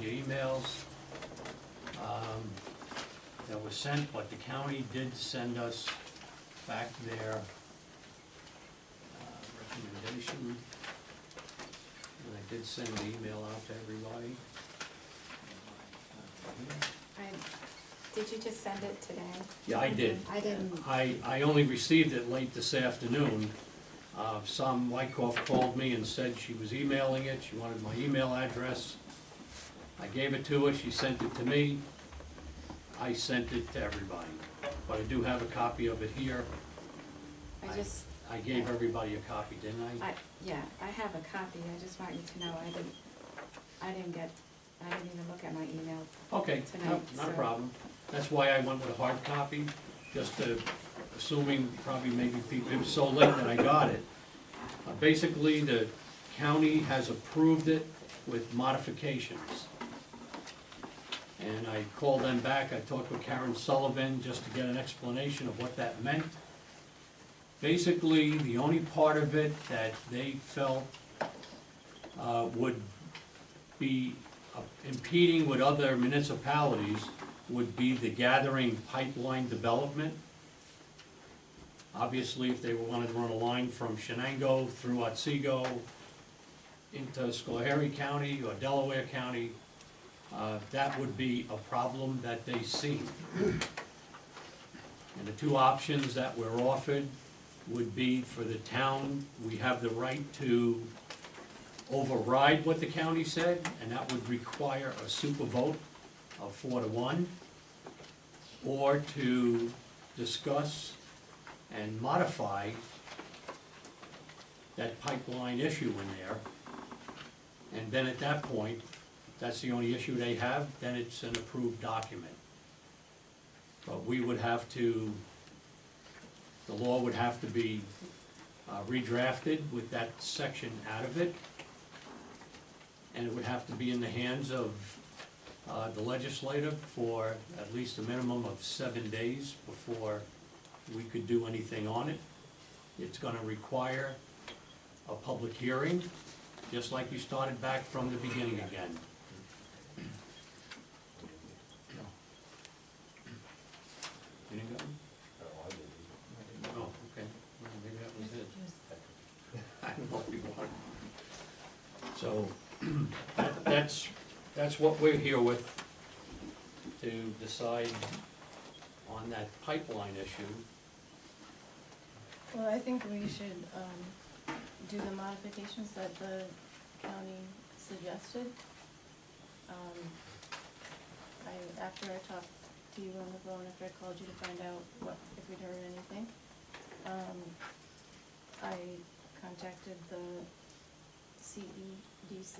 emails that were sent, but the county did send us back their recommendation. And I did send an email out to everybody. Did you just send it today? Yeah, I did. I didn't. I only received it late this afternoon. Some Wyckoff called me and said she was emailing it, she wanted my email address. I gave it to her, she sent it to me. I sent it to everybody, but I do have a copy of it here. I gave everybody a copy, didn't I? Yeah, I have a copy, I just want you to know, I didn't even look at my email. Okay, Tonight, not a so- problem. That's why I went with a hard copy, just to, assuming probably maybe people, it was so late that I got it. Basically, the county has approved it with modifications. And I called them back, I talked with Karen Sullivan just to get an explanation of what that meant. Basically, the only part of it that they felt would be impeding with other municipalities would be the gathering pipeline development. Obviously, if they wanted to run a line from Shenango through Otsego into Schoharie County or Delaware County, that would be a problem that they see. And the two options that were offered would be for the town, we have the right to override what the county said, and that would require a super vote of 4-1, or to discuss and modify that pipeline issue in there. And then at that point, that's the only issue they have, then it's an approved document. But we would have to, the law would have to be redrafted with that section out of it. And it would have to be in the hands of the legislature for at least a minimum of 7 days before we could do anything on it. It's gonna require a public hearing, just like you started back from the beginning again. You didn't go? Oh, okay. Well, maybe that was it. I don't know if you want. So, that's what we're here with, to decide on that pipeline issue. Well, I think we should do the modifications that the county suggested. After I talked to you on the phone, after I called you to find out if we'd heard anything, I contacted the CEDC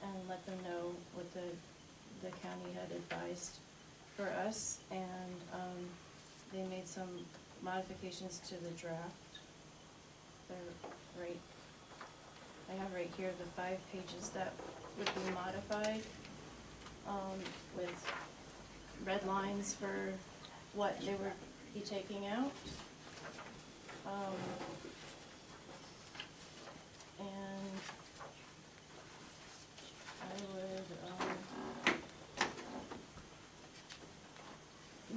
and let them know what the county had advised for us, and they made some modifications to the draft. They're right, I have right here the 5 pages that would be modified, with red lines for what they would be taking out. And I would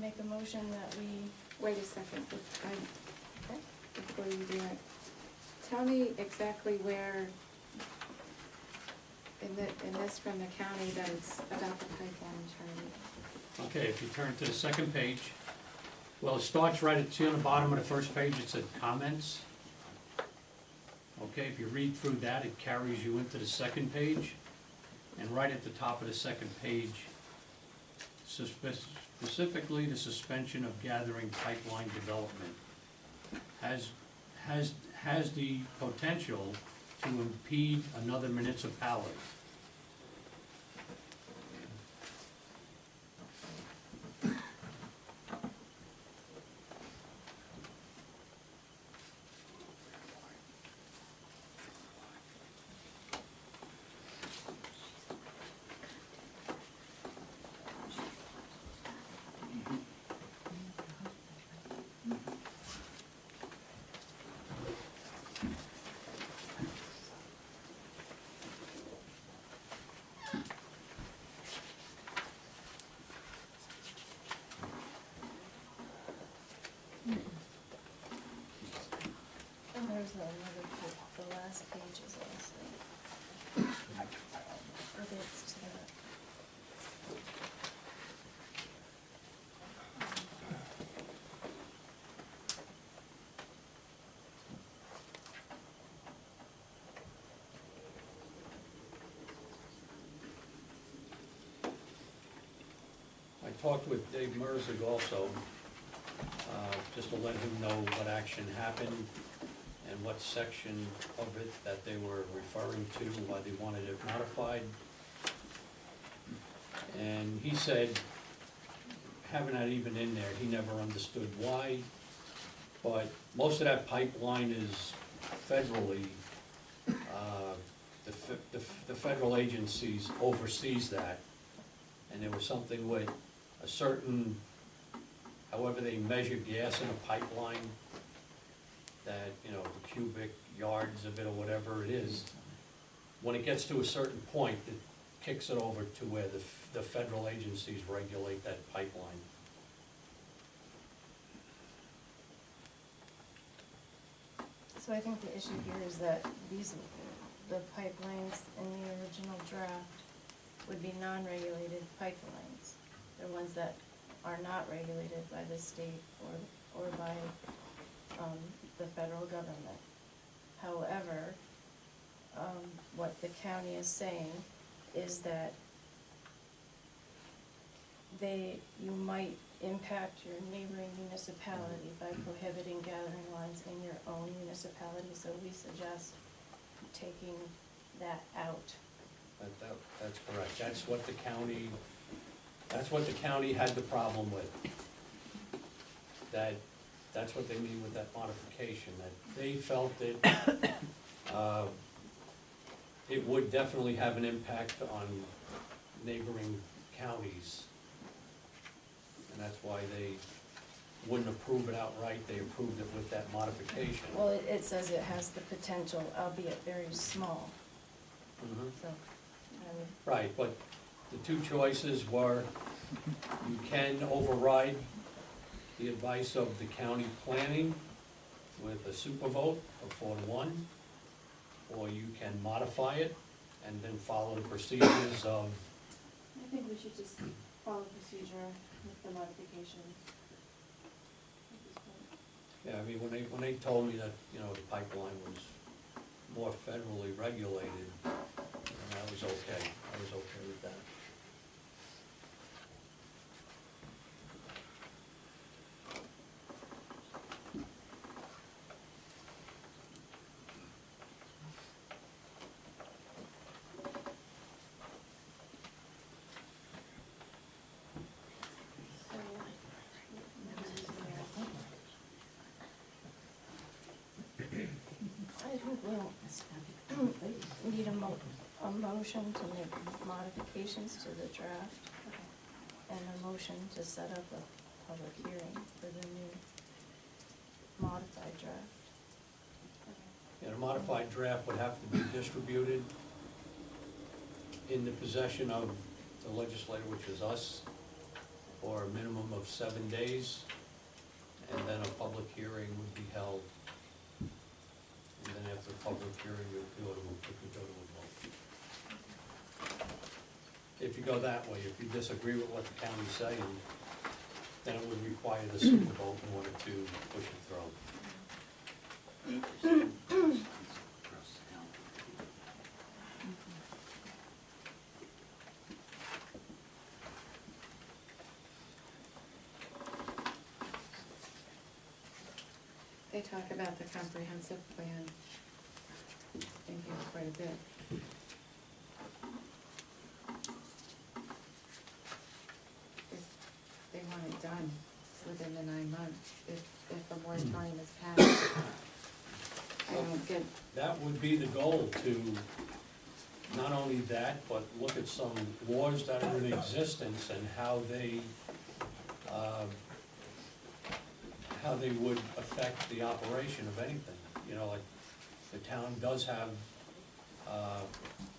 make a motion that we, Wait a second, before you do it, tell me exactly where, in this from the county, that it's about the pipeline, Charlie. Okay, if you turn to the second page, well, it starts right at, see on the bottom of the first page, it said comments. Okay, if you read through that, it carries you into the second page, and right at the top of the second page, specifically the suspension of gathering pipeline development has the potential to impede another municipality. last page is also relates to that. I talked with Dave Merzig also, just to let him know what action happened and what section of it that they were referring to, why they wanted it modified. And he said, having that even in there, he never understood why, but most of that pipeline is federally, the federal agencies oversees that. And there was something with a certain, however they measure gas in a pipeline, that, you know, the cubic yards of it or whatever it is, when it gets to a certain point, it kicks it over to where the federal agencies regulate that pipeline. So I think the issue here is that the pipelines in the original draft would be non-regulated pipelines. They're ones that are not regulated by the state or by, the federal government. However, what the county is saying is that you might impact your neighboring municipality by prohibiting gathering lines in your own municipality, so we suggest taking that out. That's correct, that's what the county had the problem with. That's what they mean with that modification, that they felt that, it would definitely have an impact on neighboring counties. And that's why they wouldn't approve it outright, they approved it with that modification. Well, it says it has the potential, albeit very small, Mhm. so I would. Right, but the two choices were, you can override the advice of the county planning with a super vote of 4-1, or you can modify it and then follow the procedures of, I think we should just follow procedure with the modifications. yeah, I mean, when they told me that, you know, the pipeline was more federally regulated, I was okay with that. I think we'll need a motion to make modifications to the draft and a motion to set up a public hearing for the new modified draft. And a modified draft would have to be distributed in the possession of the legislator, which is us, for a minimum of 7 days, and then a public hearing would be held. And then after the public hearing, we could go to a vote. If you go that way, if you disagree with what the county's saying, then it would require the super vote in order to push it through. They talk about the comprehensive plan in here quite a bit. If they want it done within the 9 months, if the moratorium is passed. I don't get, That would be the goal, to not only that, but look at some laws that are in existence and how they would affect the operation of anything. You know, like, the town does have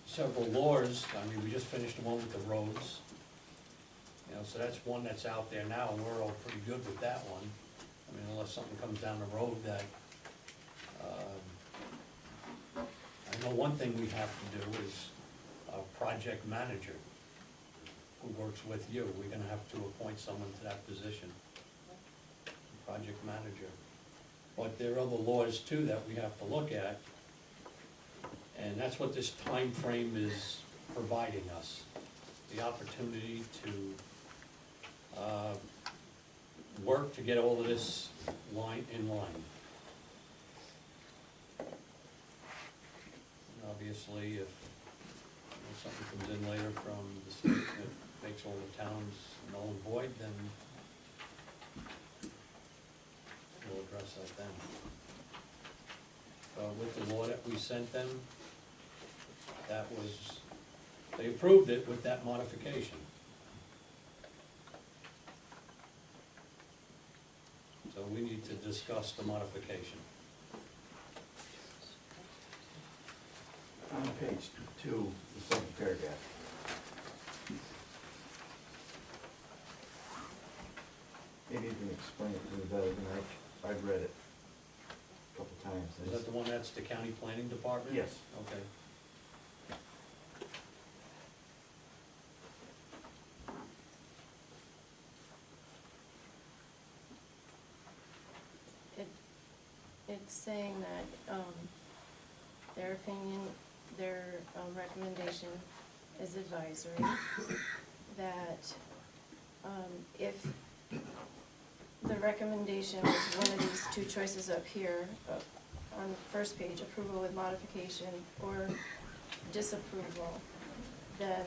several laws. I mean, we just finished the one with the roads. You know, so that's one that's out there now, and we're all pretty good with that one. I mean, unless something comes down the road that know, one thing we have to do is a project manager who works with you. We're gonna have to appoint someone to that position, project manager. But there are other laws too that we have to look at, and that's what this time frame is providing us, the opportunity to work to get all of this in line. And obviously, if something comes in later from the state that makes all the towns null and void, then we'll address that then. With the law that we sent them, that was, they approved it with that modification. So we need to discuss the modification. On page 2, the second paragraph. Maybe you can explain it to me better than I've read it a couple times. Is that the one that's the county planning department? Yes. Okay. It's saying that, their opinion, their, recommendation is advisory, that, if the recommendation was one of these two choices up here, on the first page, approval with modification or disapproval, then,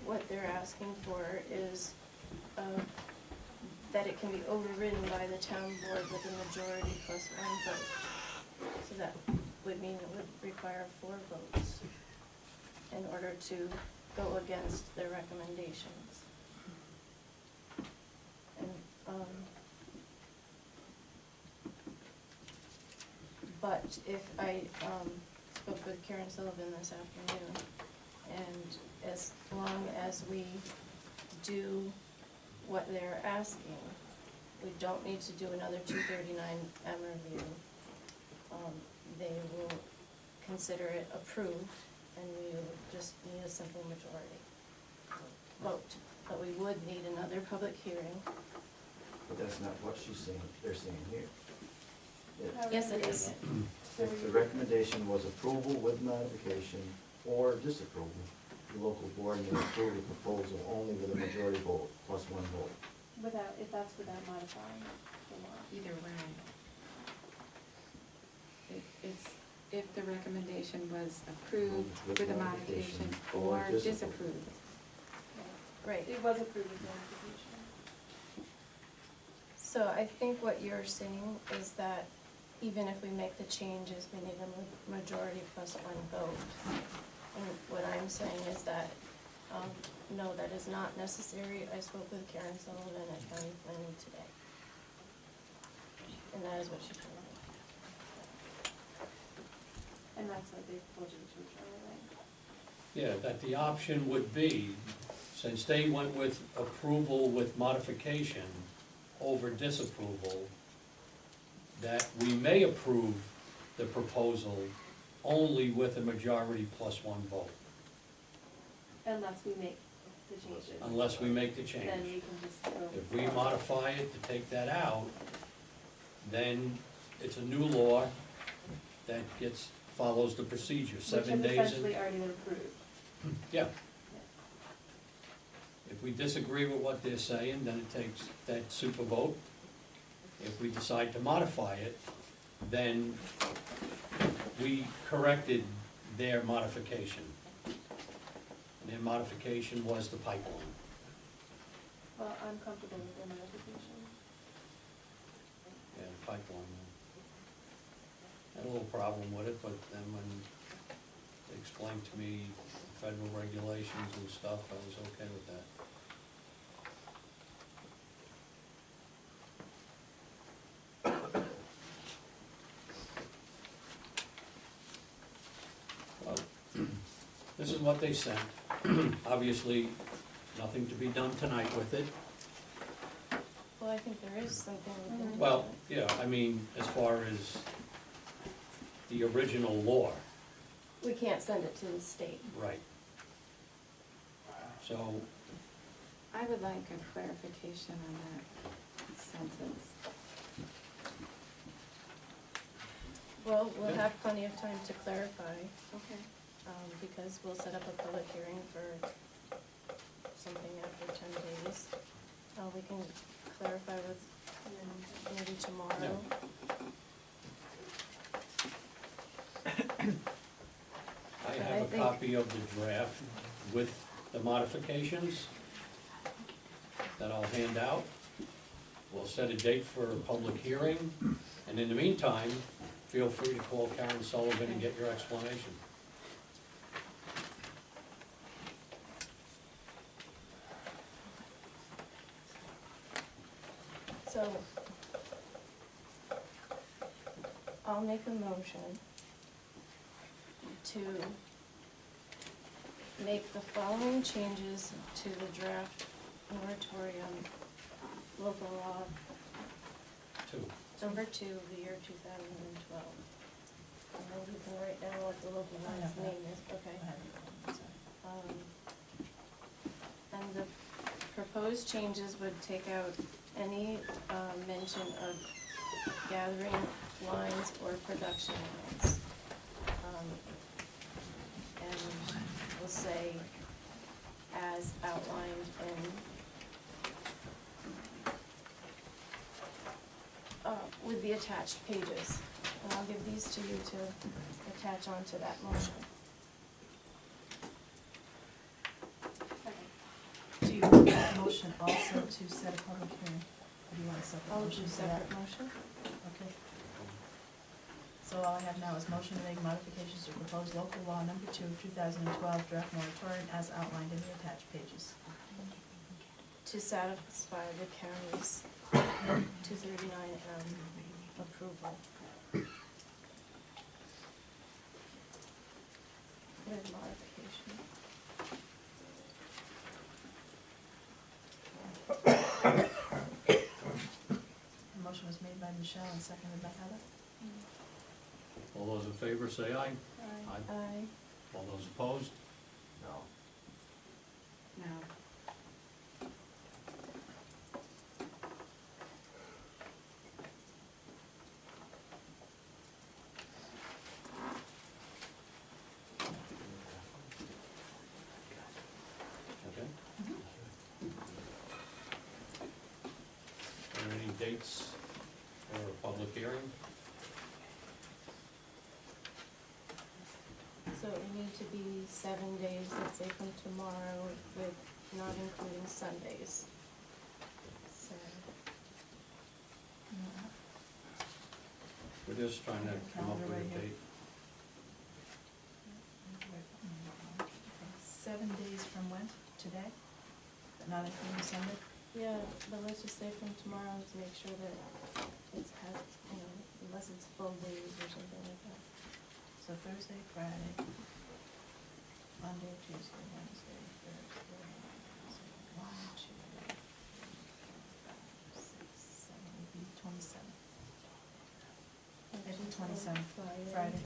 what they're asking for is, that it can be overridden by the town board with a majority plus one vote. So that would mean it would require 4 votes in order to go against their recommendations. And, but if I, spoke with Karen Sullivan this afternoon, and as long as we do what they're asking, we don't need to do another 239M review. They will consider it approved, and we will just need a simple majority vote. But we would need another public hearing. But that's not what she's saying, they're saying here. Yes, it is. If the recommendation was approval with modification or disapproval, the local board may approve the proposal only with a majority vote plus 1 vote. Without, if that's without modifying the law. Either way. It's if the recommendation was approved with a modification or disapproved. Right. It was approved with modification. So I think what you're saying is that even if we make the changes, we need a majority plus 1 vote. And what I'm saying is that, no, that is not necessary. I spoke with Karen Sullivan at County Planning today. And that is what she told me. And that's what they told you to try, right? Yeah, that the option would be, since they went with approval with modification over disapproval, that we may approve the proposal only with a majority plus 1 vote, Unless we make the changes. unless we make the Then change. we can just go. If we modify it to take that out, then it's a new law that follows the procedure, 7 days. Which has essentially already been approved. Yeah. If we disagree with what they're saying, then it takes that super vote. If we decide to modify it, then we corrected their modification. Their modification was the pipeline. Well, I'm comfortable with the modification. Yeah, the pipeline. Had a little problem with it, but then when they explained to me federal regulations and stuff, I was okay with that. Well, this is what they sent. Obviously, nothing to be done tonight with it. Well, I think there is something we can do. Well, yeah, I mean, as far as the original law. We can't send it to the state. Right. So, I would like a clarification on that sentence. Well, we'll Yeah. have plenty of time to clarify, Okay. because we'll set up a public hearing for something after 10 days. We can clarify with maybe tomorrow. I But have I a think- copy of the draft with the modifications that I'll hand out. We'll set a date for a public hearing, and in the meantime, feel free to call Karen Sullivan and get your explanation. So, I'll make a motion to make the following changes to the draft moratorium local law Too. number 2 of the year 2012. And then you can write down what the local law's name is, okay? And the proposed changes would take out any mention of gathering lines or production lines. And we'll say, as outlined in, with the attached pages. And I'll give these to you to attach onto that motion. Do you want that motion also to set a public hearing? Or do you want a separate I'll motion do for that? separate motion. Okay. So all I have now is motion to make modifications to proposed local law number 2 of 2012 draft moratorium as outlined in the attached pages. To satisfy the county's 239M approval. With modification. The motion was made by Michelle and seconded by Heather. All those in favor say aye. Aye. All those opposed? No. No. Okay. Are there any dates for a public hearing? So it would need to be 7 days, let's say from tomorrow, with not including Sundays. So, We're just trying to come up with a date. 7 days from when? Today? But not including Sunday? yeah, but let's just say from tomorrow to make sure that it's had, unless it's full days or something like that. So Thursday, Friday, Monday, Tuesday, Wednesday, Thursday, 1, 2, 3, 4, 5, 6, 7, would be 27. Maybe 27th, Friday.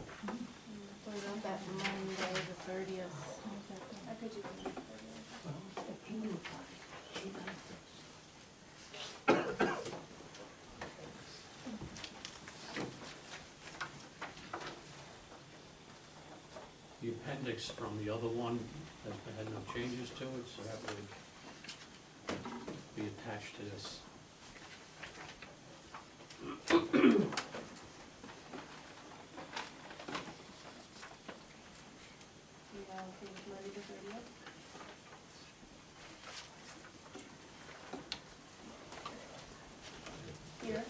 What about that Monday, the 30th? I could do that. The appendix from the other one has had no changes to it, so that would be attached to this. We have Monday the 30th. Here?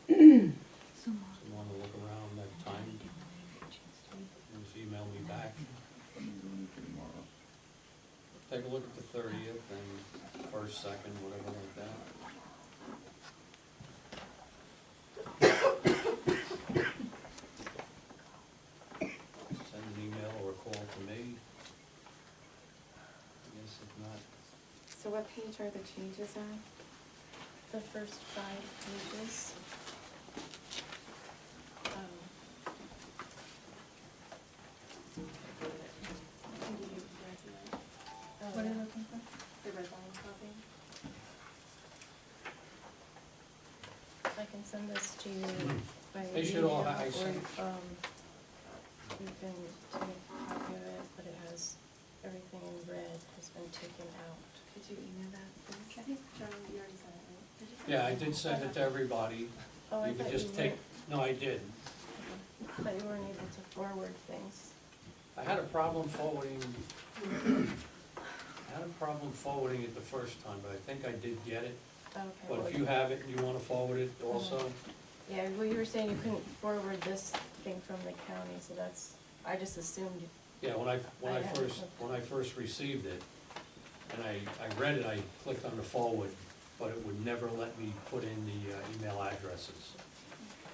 So you wanna look around that time, just email me back. Take a look at the 30th and first, second, whatever like that. Send an email or a call to me. what page are the changes on? The first 5 pages. Can you give Reggie that? What are you looking for? The red line copy? I can send this to you by They should email, all or, have- I sent- you can take a copy of it, but it has, everything in red has been taken out. Could you email that, I please? think, John, you already sent it, right? Did you send Yeah, I it? did send it to everybody. Oh, I You could thought just you take, weren't, no, I did. I thought you weren't able to forward things. I had a problem forwarding it the first time, but I think I did get it. Okay. But well, if you have it and you wanna forward it also, Yeah, well, you were saying you couldn't forward this thing from the county, so that's, I just assumed, yeah, when I I have it. when I first received it, and I read it, I clicked on the forward, but it would never let me put in the email addresses.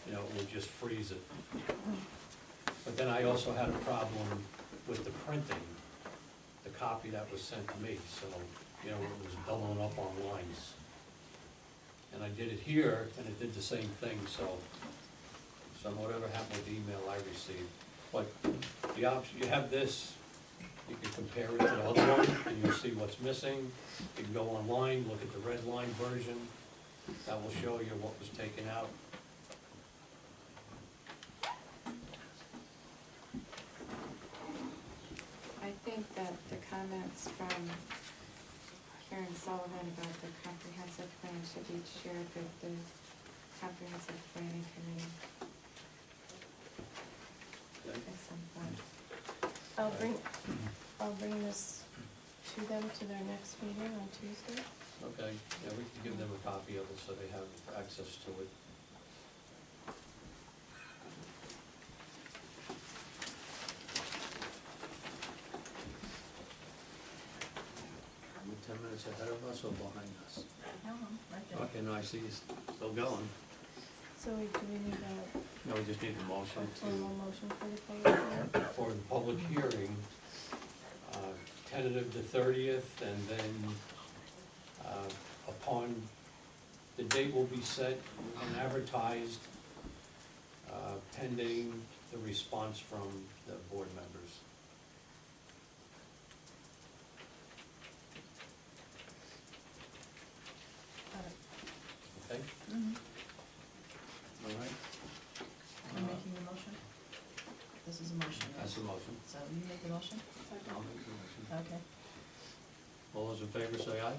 You know, it would just freeze it. But then I also had a problem with the printing, the copy that was sent to me, so, you know, it was doubling up on lines. And I did it here, and it did the same thing, so whatever happened with the email I received. But the option, you have this, you can compare it to the other one, and you'll see what's missing. You can go online, look at the red line version, that will show you what was taken out. I think that the comments from Karen Sullivan about the comprehensive plan should be shared with the comprehensive planning committee Okay? at some point. I'll bring this to them to their next meeting on Tuesday. Okay, yeah, we can give them a copy of it so they have access to it. Are we 10 minutes ahead of us or behind us? No, right there. Okay, no, I see you still going. So do we need a No, we just need a motion formal motion for the public hearing? for the public hearing, tentative the 30th, and then upon, the date will be set and advertised pending the response from the board members. Okay, Mhm. all right? I'm making the motion? This is a motion, right? That's the motion. So you make the motion? I'll make the motion. Okay. All those in favor say aye.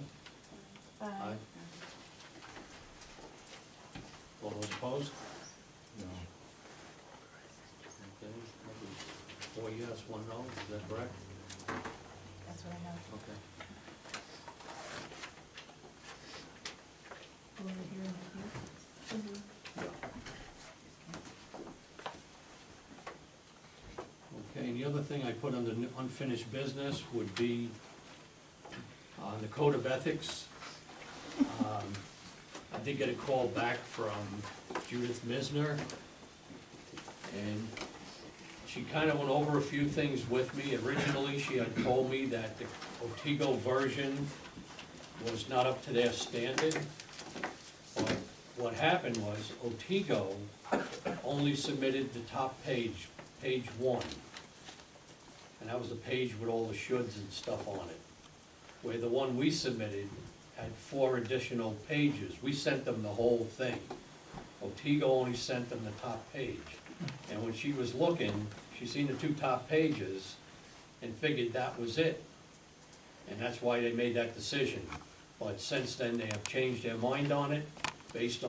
Aye. All those opposed? No. Okay, that was 4 yes, 1 no, is that correct? That's what I have. Okay. Will the hearing be here? Okay, and the other thing I put under unfinished business would be on the code of ethics. I did get a call back from Judith Misner, and she kind of went over a few things with me. Originally, she had told me that the Otigo version was not up to their standard. But what happened was Otigo only submitted the top page, page 1. And that was the page with all the shoulds and stuff on it. Where the one we submitted had 4 additional pages. We sent them the whole thing. Otigo only sent them the top page. And when she was looking, she seen the 2 top pages and figured that was it. And that's why they made that decision. But since then, they have changed their mind on it based on